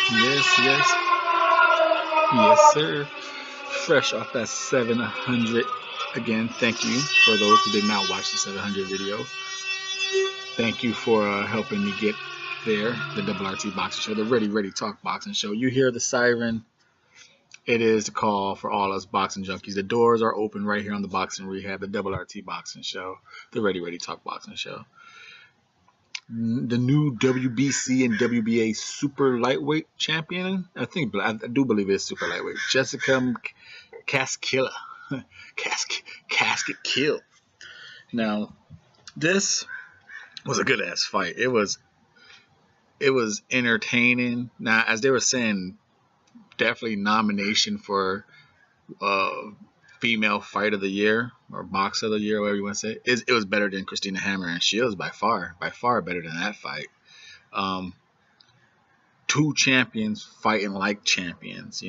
Yes, yes, yes, sir. Fresh off that 700. Again, thank you for those who did not watch the 700 video. Thank you for helping me get there. The Double RT Boxing Show, the Ready Ready Talk Boxing Show. You hear the siren. It is the call for all us boxing junkies. The doors are open right here on the Boxing Rehab, the Double RT Boxing Show, the Ready Ready Talk Boxing Show. The new WBC and WBA super lightweight champion. I do believe it's super lightweight. Jessica Caskilla. Casket Kill. Now, this was a good ass fight. It was entertaining. Now, as they were saying, definitely nomination for female fight of the year or box of the year, whatever you want to say. It was better than Christina Hammer and Shields by far better than that fight. Two champions fighting like champions,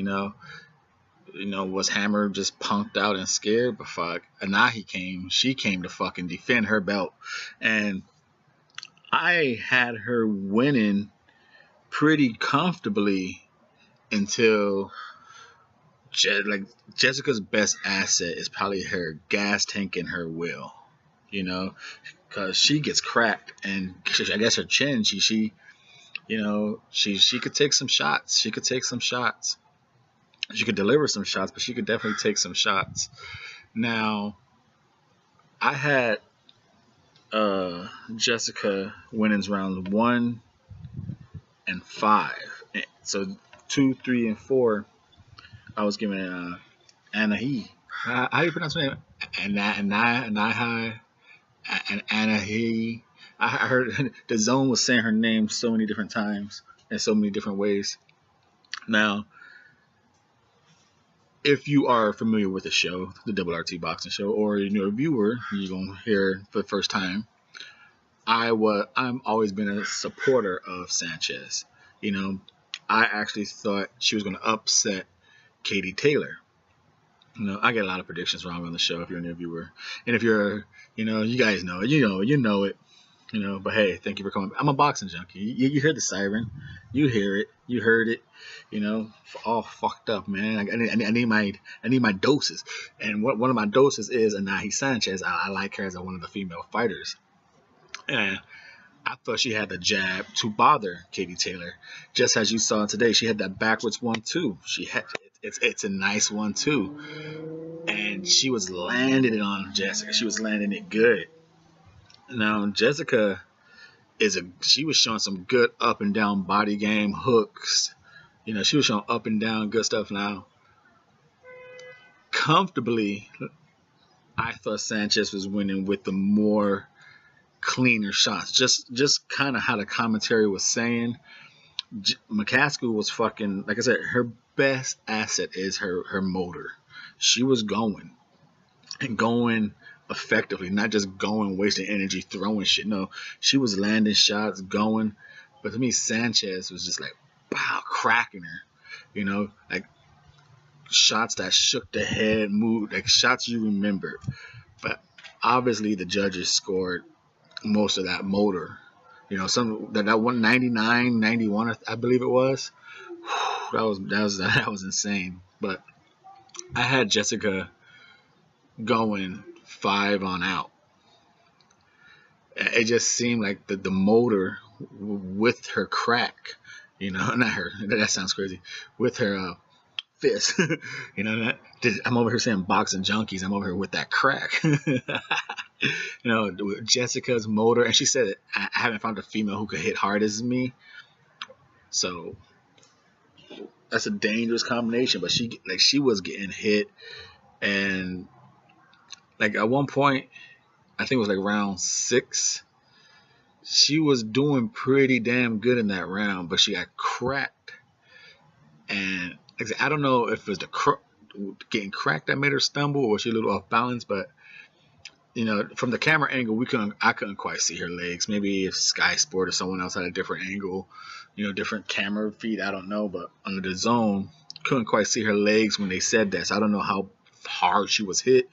was Hammer just punked out and scared? But fuck, Anahi she came to fucking defend her belt. And I had her winning pretty comfortably until Jessica's best asset is probably her gas tank and her will, because she gets cracked, and I guess her chin, she could take some shots. She could take some shots. She could deliver some shots, but she could definitely take some shots. Now, I had Jessica winnings rounds 1 and 5. So 2, 3, and 4, I was giving Anahi. How do you pronounce her name? Anahi. And Anahi. I heard the zone was saying her name so many different times in so many different ways. Now, if you are familiar with the show, the Double RT Boxing Show, or you're a viewer, you're gonna hear it for the first time. I'm always been a supporter of Sanchez. I actually thought she was gonna upset Katie Taylor. I get a lot of predictions wrong on the show if you're a new viewer, and if you're, you guys know it, you know it. But hey, thank you for coming. I'm a boxing junkie. You hear the siren, you hear it, you heard it. All fucked up, man. I need my doses, and one of my doses is Anahi Sanchez. I like her as one of the female fighters, and I thought she had the jab to bother Katie Taylor, just as you saw today. She had that backwards 1-2. It's a nice 1-2, and she was landing it on Jessica. She was landing it good. Now, Jessica she was showing some good up and down body game hooks. She was showing up and down good stuff. Now, comfortably, I thought Sanchez was winning with the more cleaner shots. Just kind of how the commentary was saying. McCaskill was fucking, like I said, her best asset is her motor. She was going effectively, not just going, wasting energy, throwing shit. No, she was landing shots, going. But to me, Sanchez was just like, wow, cracking her. Like shots that shook the head, moved, like shots you remember. But obviously, the judges scored most of that motor. Some that 199, 91, I believe it was. That was insane. But I had Jessica going 5 on out. It just seemed like the motor with her crack, not her. That sounds crazy. With her fist, I'm over here saying boxing junkies. I'm over here with that crack. Jessica's motor, and she said I haven't found a female who could hit hard as me. So that's a dangerous combination. But she was getting hit, and like at one point, I think it was like round 6, she was doing pretty damn good in that round, but she got cracked. And like I said, I don't know if it was the getting cracked that made her stumble, or was she a little off balance. But from the camera angle, I couldn't quite see her legs. Maybe if Sky Sport or someone else had a different angle, different camera feed, I don't know. But under the zone, couldn't quite see her legs when they said that. So I don't know how hard she was hit.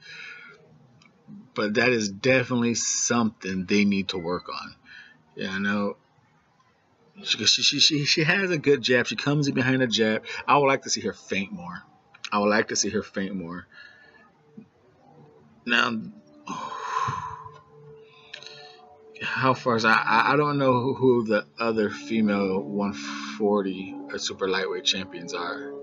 But that is definitely something they need to work on. She has a good jab. She comes in behind the jab. I would like to see her feint more. I would like to see her feint more. Now, how far is I don't know who the other female 140 or super lightweight champions are.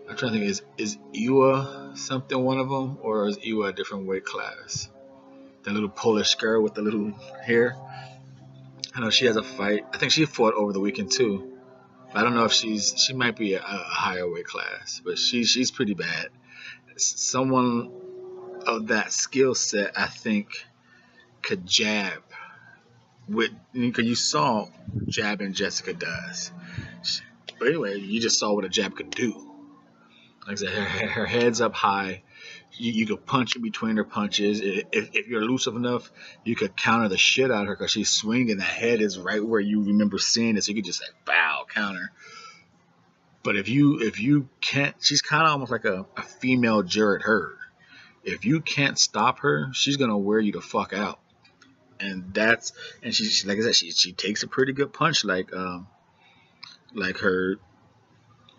I'm trying to think, is Iwa something one of them, or is Iwa a different weight class? The little Polish girl with the little hair. I know she has a fight. I think she fought over the weekend too. I don't know if she might be a higher weight class, but she's pretty bad. Someone of that skill set, I think, could jab with, because you saw jabbing Jessica does. But anyway, you just saw what a jab could do. Like I said, her head's up high. You could punch in between her punches. If you're elusive enough, you could counter the shit out of her because she's swinging. The head is right where you remember seeing it, so you could just like bow counter. But if you can't, she's kind of almost like a female Jarrett Hurd. If you can't stop her, she's gonna wear you the fuck out. And she like I said, she takes a pretty good punch like her,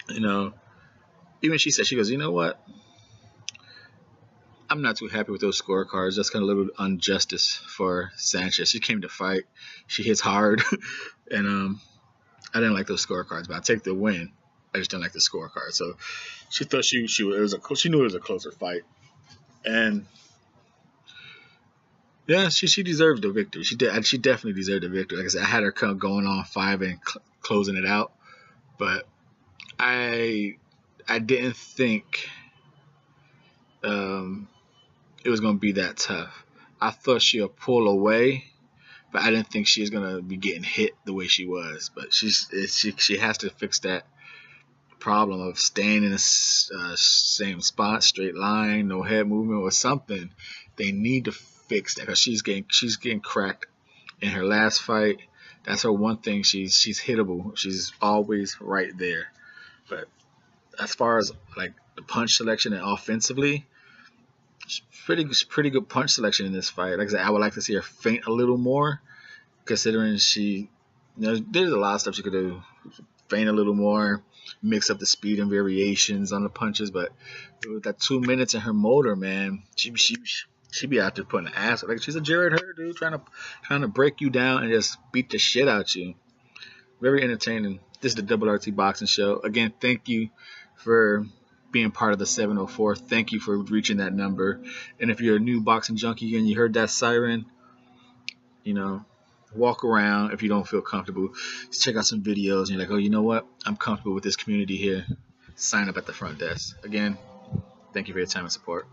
you know. Even she said, she goes, you know what? I'm not too happy with those scorecards. That's kind of a little injustice for Sanchez. She came to fight. She hits hard, and I didn't like those scorecards, but I take the win. I just didn't like the scorecard. So she thought she knew it was a closer fight, and yeah, she deserved the victory. She definitely deserved the victory. Like I said, I had her going on 5 and closing it out, but I didn't think it was going to be that tough. I thought she'll pull away, but I didn't think she was going to be getting hit the way she was. But she has to fix that problem of staying in the same spot, straight line, no head movement or something. They need to fix that because she's getting cracked in her last fight. That's her one thing. She's hittable. She's always right there. But as far as like the punch selection and offensively, pretty good punch selection in this fight. Like I said, I would like to see her feint a little more, considering there's a lot of stuff she could do. Feint a little more, mix up the speed and variations on the punches. But with that 2 minutes in her motor, man, she be out there putting an ass. Like she's a Jarrett Hurd, dude, trying to break you down and just beat the shit out you. Very entertaining. This is the Double RT Boxing Show. Again, thank you for being part of the 704. Thank you for reaching that number. And if you're a new boxing junkie and you heard that siren, walk around. If you don't feel comfortable, just check out some videos and you're like, oh, you know what? I'm comfortable with this community here. Sign up at the front desk. Again, thank you for your time and support.